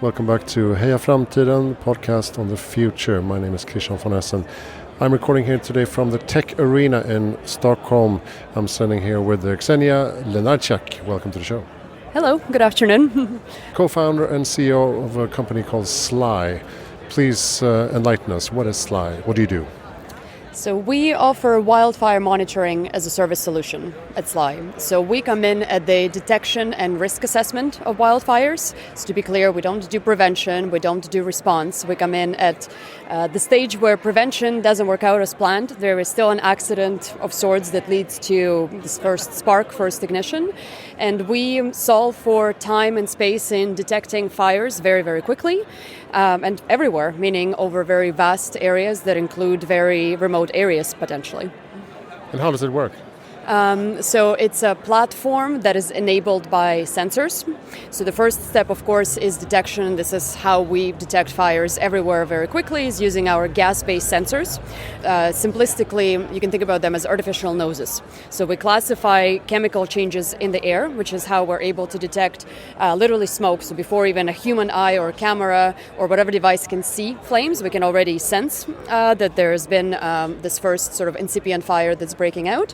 Welcome back to Heja Framtiden, podcast on the future. My name is Christian von Essen. I'm recording here today from the Tech Arena in Stockholm. I'm standing here with Kseniya Lenarciak. Welcome to the show. Hello, good afternoon. Co-founder and CEO of a company called Sly. Please enlighten us. What is Sly? What do you do? So we offer wildfire monitoring as a service solution at Sly. So we come in at the detection and risk assessment of wildfires. So to be clear, we don't do prevention, we don't do response. We come in at the stage where prevention doesn't work out as planned. There is still an accident of sorts that leads to this first spark, first ignition. And we solve for time and space in detecting fires very, very quickly. And everywhere, meaning over very vast areas that include very remote areas potentially. And how does it work? So it's a platform that is enabled by sensors. So the first step, of course, is detection. This is how we detect fires everywhere very quickly, is using our gas-based sensors. Simplistically, you can think about them as artificial noses. So we classify chemical changes in the air, which is how we're able to detect literally smoke. So before even a human eye or camera or whatever device can see flames, we can already sense that there's been this first sort of incipient fire that's breaking out.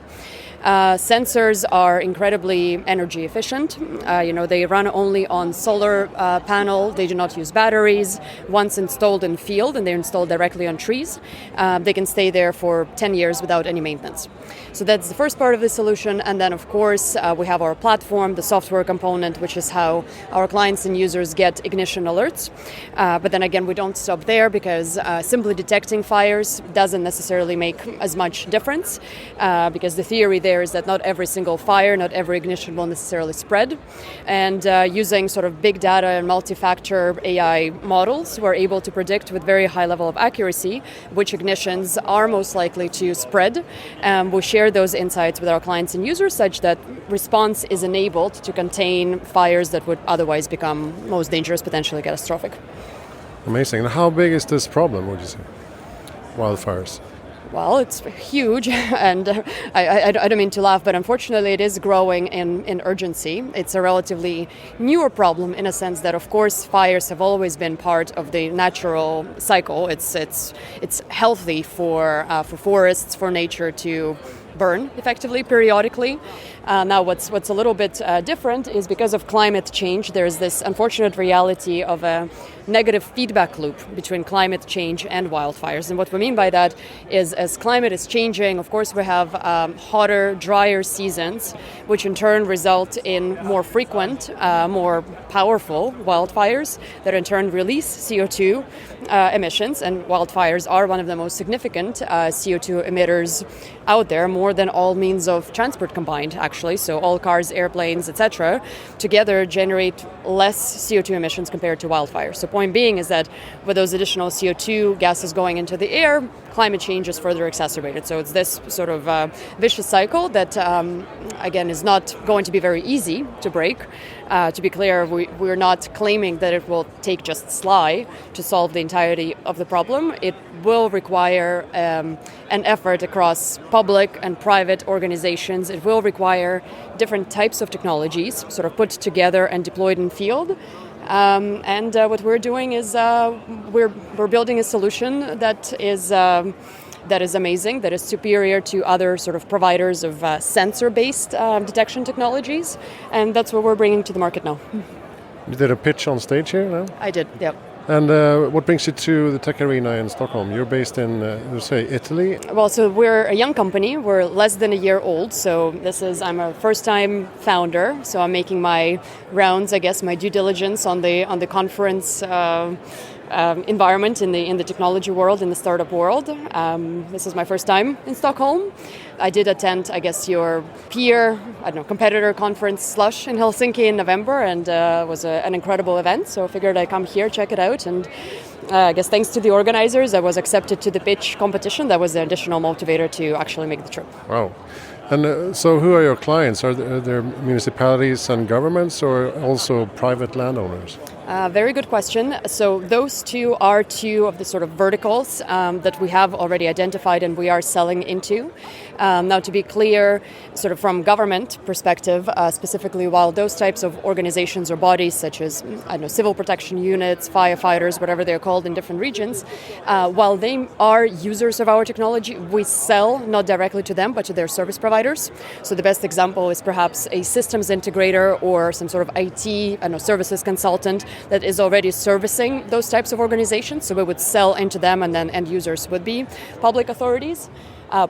Sensors are incredibly energy efficient. They run only on solar panel. They do not use batteries. Once installed in field, and they're installed directly on trees, they can stay there for 10 years without any maintenance. So that's the first part of the solution. And then, of course, we have our platform, the software component, which is how our clients and users get ignition alerts. But then again, we don't stop there because simply detecting fires doesn't necessarily make as much difference because the theory there is that not every single fire, not every ignition will necessarily spread. And using sort of big data and multi-factor AI models, we're able to predict with very high level of accuracy which ignitions are most likely to spread. We share those insights with our clients and users such that response is enabled to contain fires that would otherwise become most dangerous, potentially catastrophic. Amazing. And how big is this problem, would you say? Wildfires. Well, it's huge, and I don't mean to laugh, but unfortunately it is growing in urgency. It's a relatively newer problem in a sense that, of course, fires have always been part of the natural cycle. It's healthy for forests, for nature to burn effectively periodically. Now what's a little bit different is because of climate change, there's this unfortunate reality of a negative feedback loop between climate change and wildfires. And what we mean by that is as climate is changing, of course we have hotter, drier seasons, which in turn result in more frequent, more powerful wildfires that in turn release CO2 emissions. And wildfires are one of the most significant CO2 emitters out there, more than all means of transport combined, actually. So all cars, airplanes, etc., together generate less CO2 emissions compared to wildfires. So point being is that with those additional CO2 gases going into the air, climate change is further exacerbated. So it's this sort of vicious cycle that, again, is not going to be very easy to break. To be clear, we're not claiming that it will take just Sly to solve the entirety of the problem. It will require an effort across public and private organizations. It will require different types of technologies sort of put together and deployed in field. And what we're doing is we're building a solution that is amazing, that is superior to other sort of providers of sensor-based detection technologies, and that's what we're bringing to the market now. You did a pitch on stage here now? I did, yeah. And what brings you to the Tech Arena in Stockholm? You're based in, Italy? Well, so we're a young company. We're less than a year old. So I'm a first-time founder. So I'm making my rounds, I guess, my due diligence on the conference environment in the technology world, in the startup world. This is my first time in Stockholm. I did attend, I guess, your competitor conference Slush in Helsinki in November, and it was an incredible event. So I figured I'd come here, check it out, and I guess thanks to the organizers, I was accepted to the pitch competition. That was the additional motivator to actually make the trip. Wow. And so who are your clients? Are there municipalities and governments or also private landowners? Very good question. So those two are two of the sort of verticals that we have already identified and we are selling into. Now, to be clear, sort of from government perspective, specifically, while those types of organizations or bodies, such as civil protection units, firefighters, whatever they're called in different regions, while they are users of our technology, we sell not directly to them, but to their service providers. So the best example is perhaps a systems integrator or some sort of IT services consultant that is already servicing those types of organizations. So we would sell into them, and then end users would be public authorities.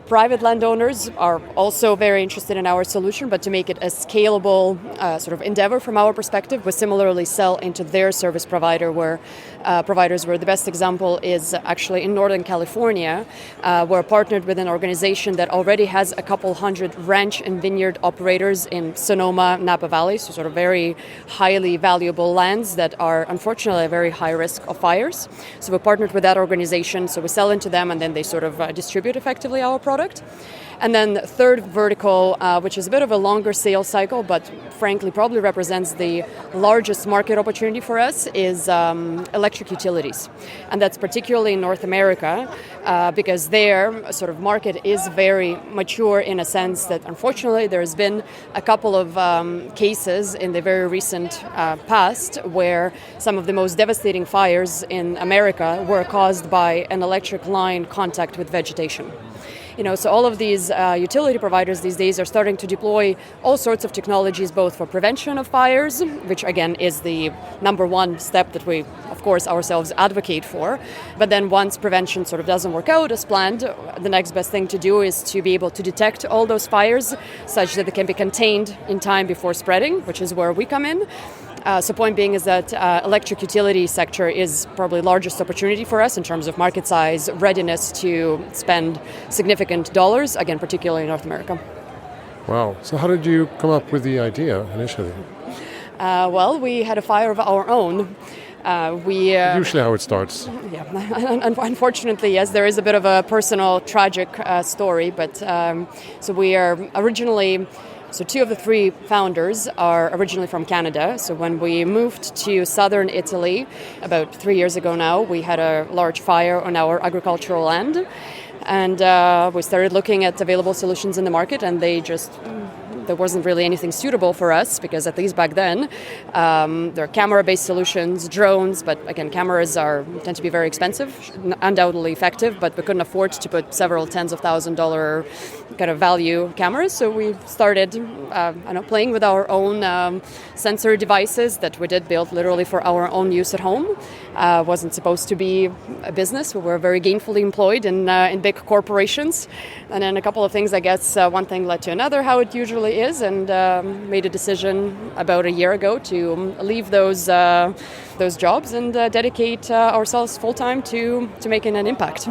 Private landowners are also very interested in our solution, but to make it a scalable sort of endeavor from our perspective, we similarly sell into their service providers, where the best example is actually in Northern California. We're partnered with an organization that already has a couple hundred ranch and vineyard operators in Sonoma, Napa Valley, so sort of very highly valuable lands that are unfortunately a very high risk of fires. So we're partnered with that organization, so we sell into them and then they sort of distribute effectively our product. And then the third vertical, which is a bit of a longer sales cycle, but frankly probably represents the largest market opportunity for us, is electric utilities. And that's particularly in North America, because their sort of market is very mature in a sense that unfortunately there's been a couple of cases in the very recent past where some of the most devastating fires in America were caused by an electric line contact with vegetation. So all of these utility providers these days are starting to deploy all sorts of technologies, both for prevention of fires, which again is the number one step that we, of course, ourselves advocate for. But then once prevention sort of doesn't work out as planned, the next best thing to do is to be able to detect all those fires such that they can be contained in time before spreading, which is where we come in. So point being is that electric utility sector is probably the largest opportunity for us in terms of market size, readiness to spend significant dollars, again, particularly in North America. Wow. So how did you come up with the idea initially? Well, we had a fire of our own. Usually how it starts. Yeah, unfortunately, yes, there is a bit of a personal, tragic story, but so we are originally... So two of the three founders are originally from Canada. So when we moved to southern Italy about 3 years ago now, we had a large fire on our agricultural land. And we started looking at available solutions in the market, and there wasn't really anything suitable for us, because at least back then, there are camera-based solutions, drones, but again, cameras tend to be very expensive, undoubtedly effective, but we couldn't afford to put several tens of $1,000 kind of value cameras. So we started playing with our own sensor devices that we did build literally for our own use at home. Wasn't supposed to be a business. We were very gainfully employed in big corporations. And then a couple of things, I guess, one thing led to another, how it usually is, and made a decision about a year ago to leave those jobs and dedicate ourselves full-time to making an impact.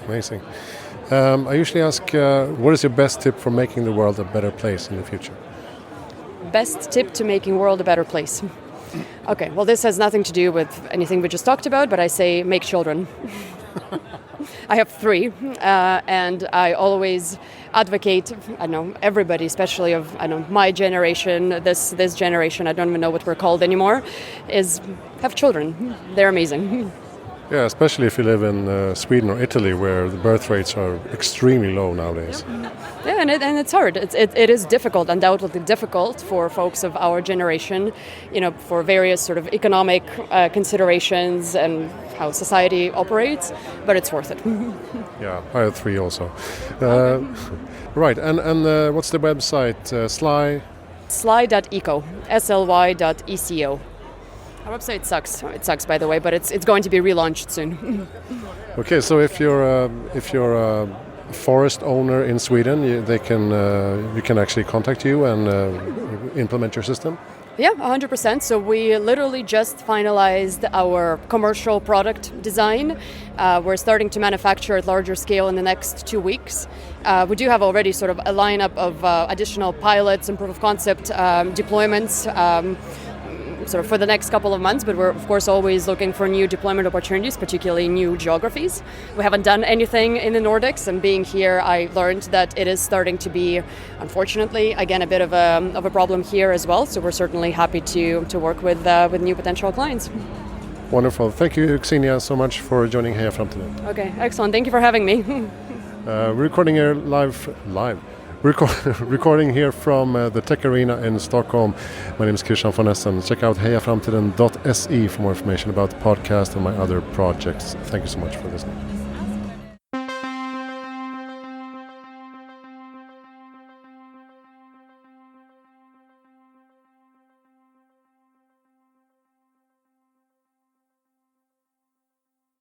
Amazing. I usually ask, what is your best tip for making the world a better place in the future? Best tip to making the world a better place. Okay, well, this has nothing to do with anything we just talked about, but I say make children. I have 3, and I always advocate, everybody, especially of, my generation, this generation, I don't even know what we're called anymore, is have children. They're amazing. Yeah, especially if you live in Sweden or Italy, where the birth rates are extremely low nowadays. Yeah, and it's hard. It is difficult, undoubtedly difficult for folks of our generation, for various sort of economic considerations and how society operates, but it's worth it. Yeah, I have 3 also. Right, and what's the website? Sly.eco, sly.eco. Our website sucks. It sucks, by the way, but it's going to be relaunched soon. Okay, so if you're a forest owner in Sweden, you can actually contact you and implement your system. Yeah, 100%. So we literally just finalized our commercial product design. We're starting to manufacture at larger scale in the next 2 weeks. We do have already sort of a lineup of additional pilots and proof of concept deployments. sort of for the next couple of months, but we're of course always looking for new deployment opportunities, particularly new geographies. We haven't done anything in the Nordics, and being here I learned that it is starting to be, unfortunately, again a bit of a problem here as well. So we're certainly happy to work with new potential clients. Wonderful. Thank you, Kseniya, so much for joining Heja Framtiden. Okay, excellent. Thank you for having me. Recording here live. Recording here from the Tech Arena in Stockholm. My name is Kseniya Lenarciak. Check out hejaframtiden.se for more information about the podcast and my other projects. Thank you so much for listening.